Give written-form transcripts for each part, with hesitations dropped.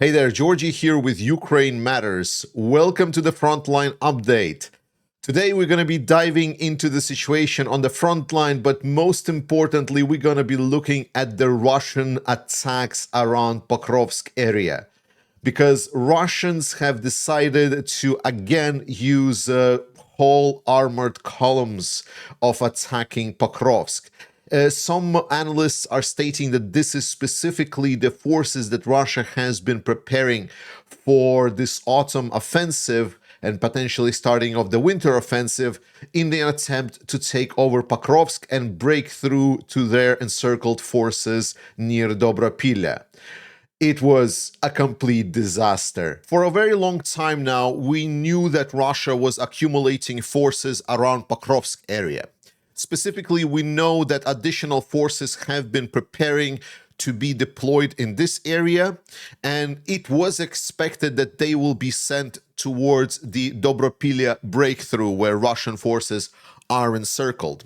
Hey there, Georgie here with Ukraine Matters. Welcome to the Frontline Update. Today we're going to be diving into the situation on the front line, but most importantly, we're going to be looking at the Russian attacks around Pokrovsk area. Because Russians have decided to again use whole armored columns of attacking Pokrovsk. Some analysts are stating that this is specifically the forces that Russia has been preparing for this autumn offensive and potentially starting off the winter offensive in the attempt to take over Pokrovsk and break through to their encircled forces near Drapatyi. It was a complete disaster. For a very long time now, we knew that Russia was accumulating forces around Pokrovsk area. Specifically, we know that additional forces have been preparing to be deployed in this area, and it was expected that they will be sent towards the Drapatyi breakthrough where Russian forces are encircled.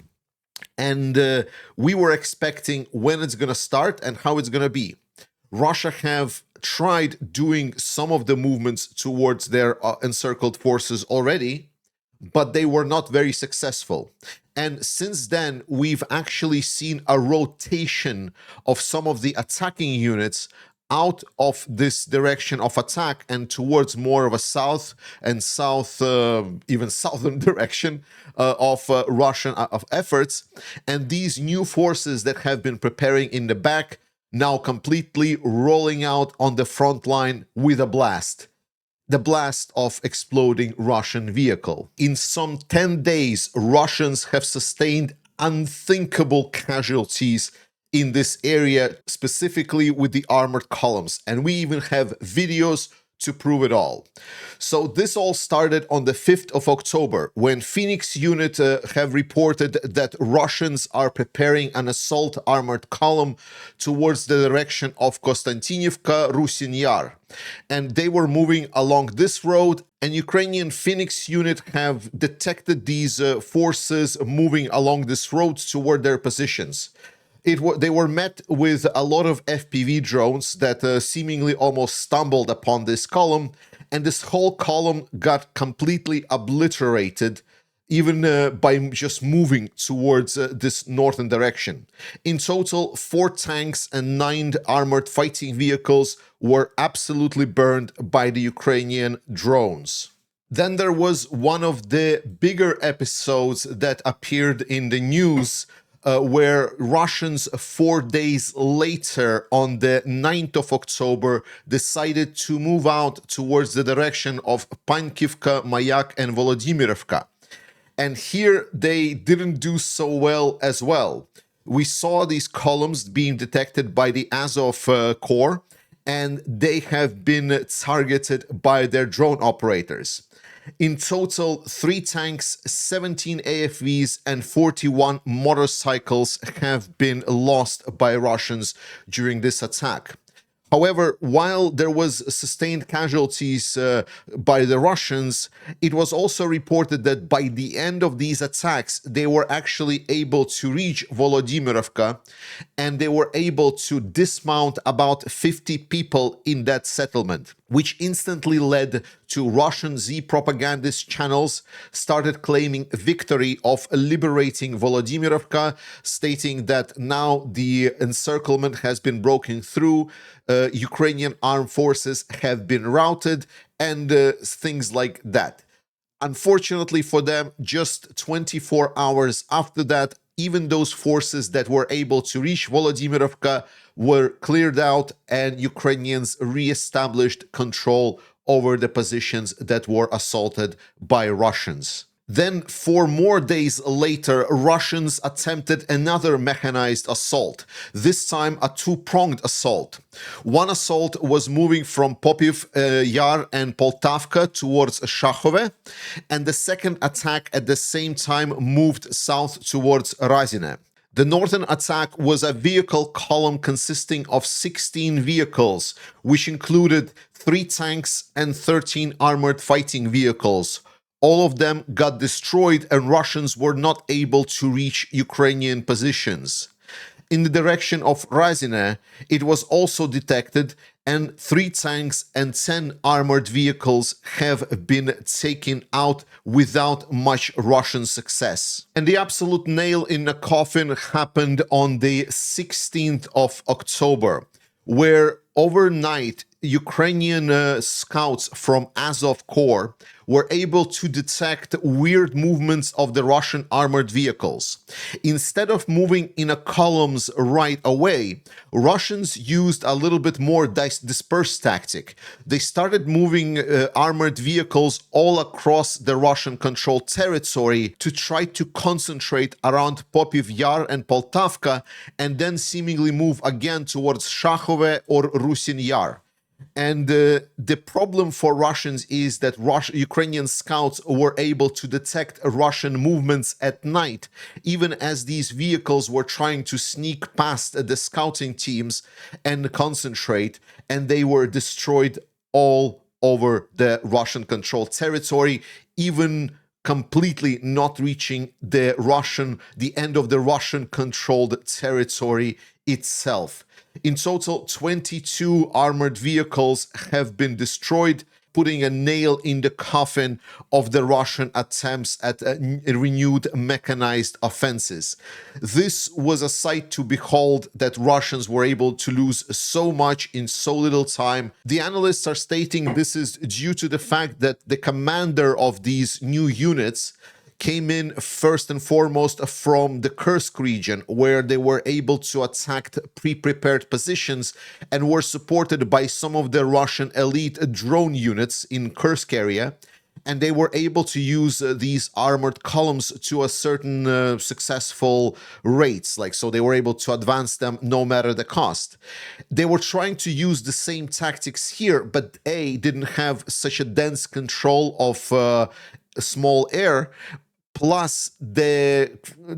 And we were expecting when it's going to start and how it's going to be. Russia have tried doing some of the movements towards their encircled forces already, but they were not very successful. And since then, we've actually seen a rotation of some of the attacking units out of this direction of attack and towards more of a south and even southern direction of Russian efforts. And these new forces that have been preparing in the back now completely rolling out on the front line with a blast. The blast of exploding Russian vehicle. In some 10 days, Russians have sustained unthinkable casualties in this area, specifically with the armored columns. And we even have videos to prove it all. So this all started on the 5th of October when Phoenix unit have reported that Russians are preparing an assault armored column towards the direction of Konstantinivka, Rusin Yar. And they were moving along this road, and Ukrainian Phoenix unit have detected these forces moving along this road toward their positions. They were met with a lot of FPV drones that seemingly almost stumbled upon this column, and this whole column got completely obliterated, even by just moving towards this northern direction. In total, 4 tanks and 9 armored fighting vehicles were absolutely burned by the Ukrainian drones. Then there was one of the bigger episodes that appeared in the news, where Russians 4 days later, on the 9th of October, decided to move out towards the direction of Pankivka, Mayak, and Volodymyrovka. And here they didn't do so well as well. We saw these columns being detected by the Azov Corps, and they have been targeted by their drone operators. In total, 3 tanks, 17 AFVs, and 41 motorcycles have been lost by Russians during this attack. However, while there was sustained casualties by the Russians, it was also reported that by the end of these attacks, they were actually able to reach Volodymyrovka, and they were able to dismount about 50 people in that settlement, which instantly led to Russian Z propagandist channels started claiming victory of liberating Volodymyrovka, stating that now the encirclement has been broken through, Ukrainian armed forces have been routed, and things like that. Unfortunately for them, just 24 hours after that, even those forces that were able to reach Volodymyrovka were cleared out, and Ukrainians re-established control over the positions that were assaulted by Russians. Then, 4 more days later, Russians attempted another mechanized assault, this time a 2-pronged assault. One assault was moving from Popiev Yar and Poltavka towards Shakhove, and the second attack at the same time moved south towards Razine. The northern attack was a vehicle column consisting of 16 vehicles, which included 3 tanks and 13 armored fighting vehicles. All of them got destroyed, and Russians were not able to reach Ukrainian positions. In the direction of Razine, it was also detected, and 3 tanks and 10 armored vehicles have been taken out without much Russian success. And the absolute nail in the coffin happened on the 16th of October, where overnight Ukrainian scouts from Azov Corps were able to detect weird movements of the Russian armored vehicles. Instead of moving in a columns right away, Russians used a little bit more dispersed tactic. They started moving armored vehicles all across the Russian-controlled territory to try to concentrate around Popiev Yar and Poltavka, and then seemingly move again towards Shachove or Rusin Yar. And the problem for Russians is that Ukrainian scouts were able to detect Russian movements at night, even as these vehicles were trying to sneak past the scouting teams and concentrate, and they were destroyed all over the Russian-controlled territory, even completely not reaching the end of the Russian-controlled territory itself. In total, 22 armored vehicles have been destroyed, putting a nail in the coffin of the Russian attempts at renewed mechanized offenses. This was a sight to behold, that Russians were able to lose so much in so little time. The analysts are stating this is due to the fact that the commander of these new units came in first and foremost from the Kursk region, where they were able to attack pre-prepared positions and were supported by some of the Russian elite drone units in Kursk area. And they were able to use these armored columns to a certain successful rates. So they were able to advance them no matter the cost. They were trying to use the same tactics here, but didn't have such a dense control of small air. Plus, the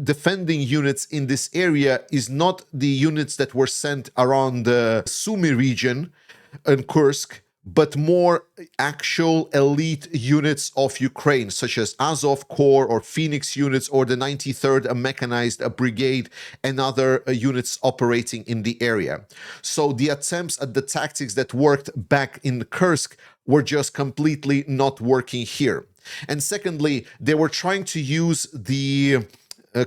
defending units in this area is not the units that were sent around the Sumy region in Kursk, but more actual elite units of Ukraine, such as Azov Corps or Phoenix units or the 93rd Mechanized Brigade and other units operating in the area. So the attempts at the tactics that worked back in Kursk were just completely not working here. And secondly, they were trying to use the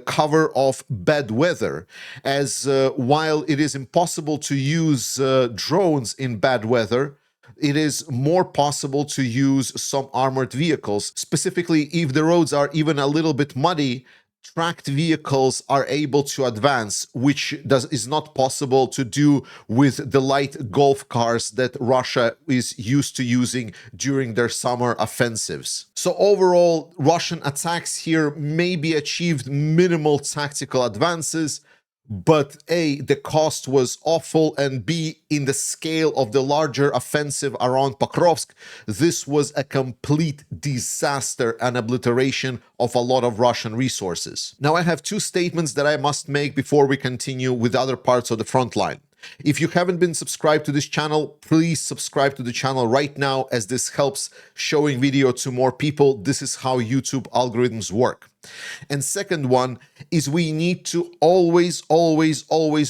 cover of bad weather, as while it is impossible to use drones in bad weather, it is more possible to use some armored vehicles. Specifically, if the roads are even a little bit muddy, tracked vehicles are able to advance, which is not possible to do with the light golf cars that Russia is used to using during their summer offensives. So overall, Russian attacks here maybe achieved minimal tactical advances, but A, the cost was awful, and B, in the scale of the larger offensive around Pokrovsk, this was a complete disaster and obliteration of a lot of Russian resources. Now, I have two statements that I must make before we continue with other parts of the front line. If you haven't been subscribed to this channel, please subscribe to the channel right now, as this helps showing video to more people. This is how YouTube algorithms work. And second one is we need to always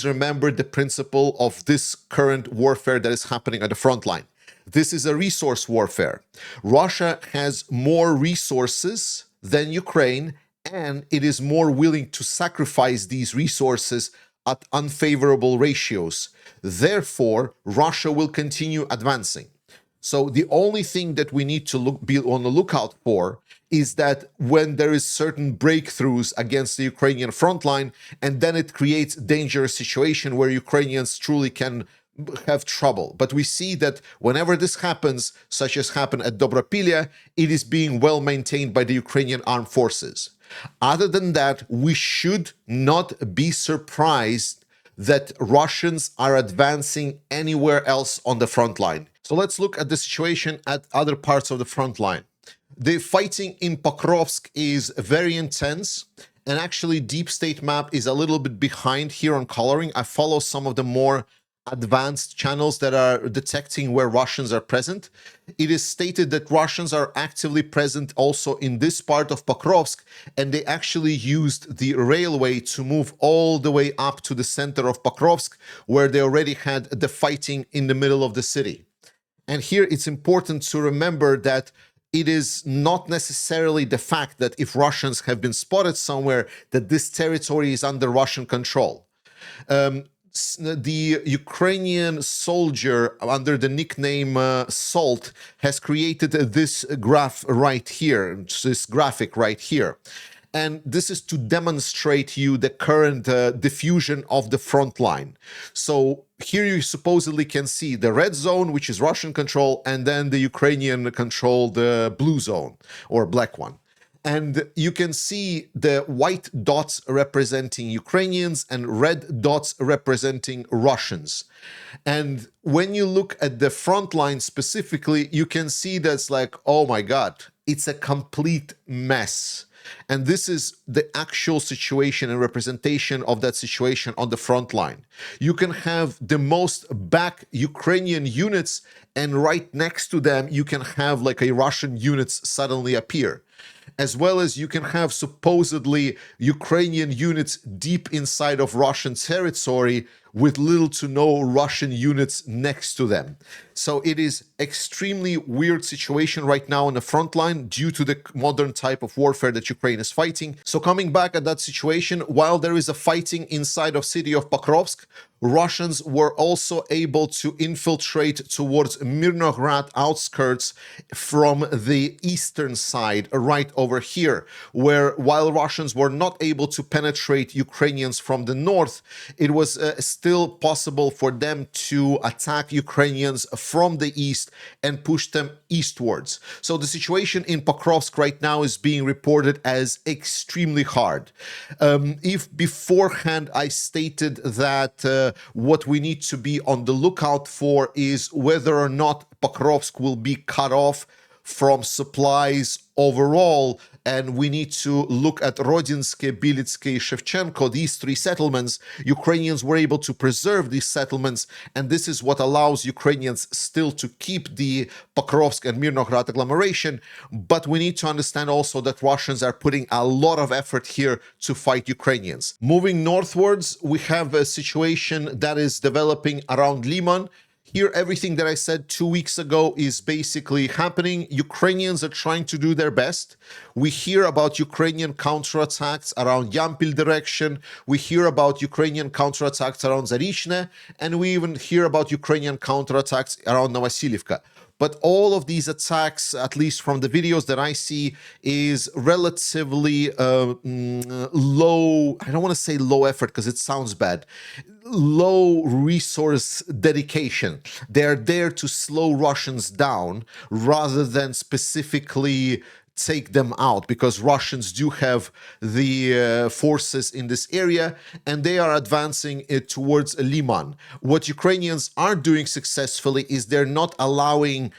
remember the principle of this current warfare that is happening at the front line. This is a resource warfare. Russia has more resources than Ukraine, and it is more willing to sacrifice these resources at unfavorable ratios. Therefore, Russia will continue advancing. So the only thing that we need to be on the lookout for is that when there is certain breakthroughs against the Ukrainian front line, and then it creates a dangerous situation where Ukrainians truly can have trouble. But we see that whenever this happens, such as happened at Drapatyi, it is being well maintained by the Ukrainian armed forces. Other than that, we should not be surprised that Russians are advancing anywhere else on the front line. So let's look at the situation at other parts of the front line. The fighting in Pokrovsk is very intense, and actually Deep State map is a little bit behind here on coloring. I follow some of the more advanced channels that are detecting where Russians are present. It is stated that Russians are actively present also in this part of Pokrovsk, and they actually used the railway to move all the way up to the center of Pokrovsk, where they already had the fighting in the middle of the city. And here it's important to remember that it is not necessarily the fact that if Russians have been spotted somewhere, that this territory is under Russian control. The Ukrainian soldier under the nickname Salt has created this graph right here, this graphic right here. And this is to demonstrate you the current diffusion of the front line. So here you supposedly can see the red zone, which is Russian control, and then the Ukrainian controlled blue zone or black one. And you can see the white dots representing Ukrainians and red dots representing Russians. And when you look at the front line specifically, you can see that's like, oh my God, it's a complete mess. And this is the actual situation and representation of that situation on the front line. You can have the most back Ukrainian units, and right next to them, you can have like a Russian units suddenly appear. As well as you can have supposedly Ukrainian units deep inside of Russian territory with little to no Russian units next to them. So it is extremely weird situation right now on the front line due to the modern type of warfare that Ukraine is fighting. So coming back at that situation, while there is a fighting inside of city of Pokrovsk, Russians were also able to infiltrate towards Myrnohrad outskirts from the eastern side, right over here, where while Russians were not able to penetrate Ukrainians from the north, it was still possible for them to attack Ukrainians from the east and push them eastwards. So the situation in Pokrovsk right now is being reported as extremely hard. If beforehand I stated that what we need to be on the lookout for is whether or not Pokrovsk will be cut off from supplies overall, and we need to look at Rodinske, Bilitske, Shevchenko, these three settlements. Ukrainians were able to preserve these settlements, and this is what allows Ukrainians still to keep the Pokrovsk and Myrnohrad agglomeration. But we need to understand also that Russians are putting a lot of effort here to fight Ukrainians. Moving northwards, we have a situation that is developing around Lyman. Here, everything that I said 2 weeks ago is basically happening. Ukrainians are trying to do their best. We hear about Ukrainian counterattacks around Yampil direction. We hear about Ukrainian counterattacks around Zarychne, and we even hear about Ukrainian counterattacks around Novosilivka. But all of these attacks, at least from the videos that I see, is relatively low. I don't want to say low effort because it sounds bad. Low resource dedication. They're there to slow Russians down rather than specifically take them out, because Russians do have the forces in this area and they are advancing it towards Lyman. What Ukrainians are doing successfully is they're not allowing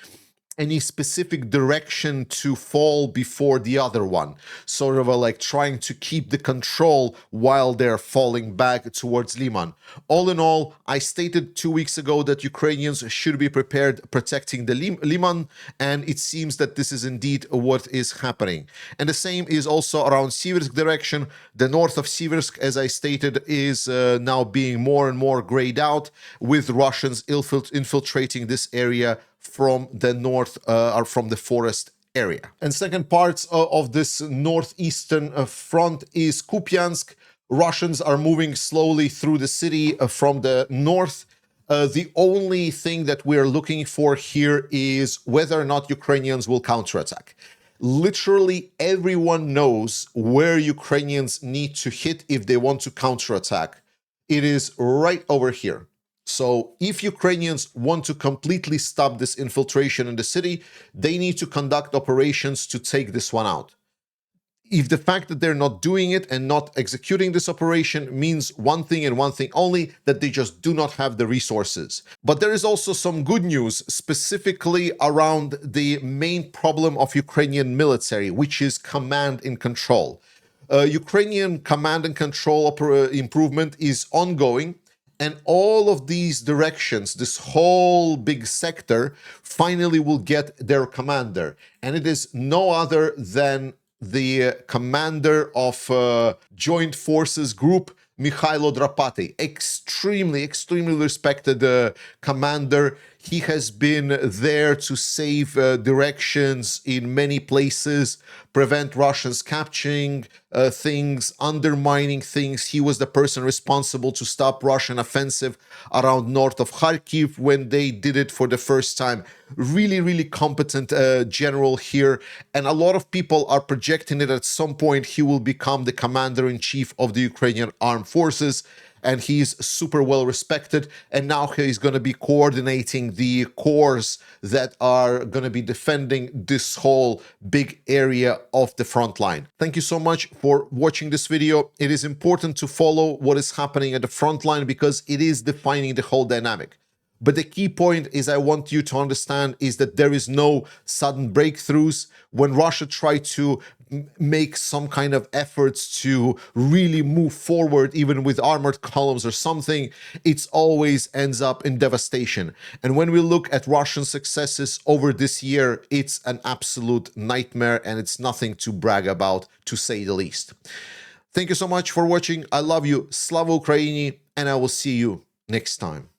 any specific direction to fall before the other one, sort of like trying to keep the control while they're falling back towards Lyman. All in all, I stated 2 weeks ago that Ukrainians should be prepared protecting the Lyman, and it seems that this is indeed what is happening. And the same is also around Siversk direction. The north of Siversk, as I stated, is now being more and more grayed out, with Russians infiltrating this area from the north or from the forest area. And second part of this northeastern front is Kupyansk. Russians are moving slowly through the city from the north. The only thing that we're looking for here is whether or not Ukrainians will counterattack. Literally everyone knows where Ukrainians need to hit if they want to counterattack. It is right over here. So if Ukrainians want to completely stop this infiltration in the city, they need to conduct operations to take this one out. If the fact that they're not doing it and not executing this operation means one thing and one thing only, that they just do not have the resources. But there is also some good news, specifically around the main problem of Ukrainian military, which is command and control. Ukrainian command and control improvement is ongoing. And all of these directions, this whole big sector, finally will get their commander. And it is no other than the commander of Joint Forces Group, Mikhailo Drapatyi. Extremely respected commander. He has been there to save directions in many places, prevent Russians capturing things, undermining things. He was the person responsible to stop Russian offensive around north of Kharkiv when they did it for the first time. Really competent general here, and a lot of people are projecting it at some point he will become the commander-in-chief of the Ukrainian armed forces, and he's super well respected, and now he's going to be coordinating the corps that are going to be defending this whole big area of the front line. Thank you so much for watching this video. It is important to follow what is happening at the front line because it is defining the whole dynamic. But the key point is I want you to understand is that there is no sudden breakthroughs. When Russia tried to make some kind of efforts to really move forward, even with armored columns or something, it always ends up in devastation. And when we look at Russian successes over this year, it's an absolute nightmare and it's nothing to brag about, to say the least. Thank you so much for watching. I love you. Slava Ukraini, and I will see you next time.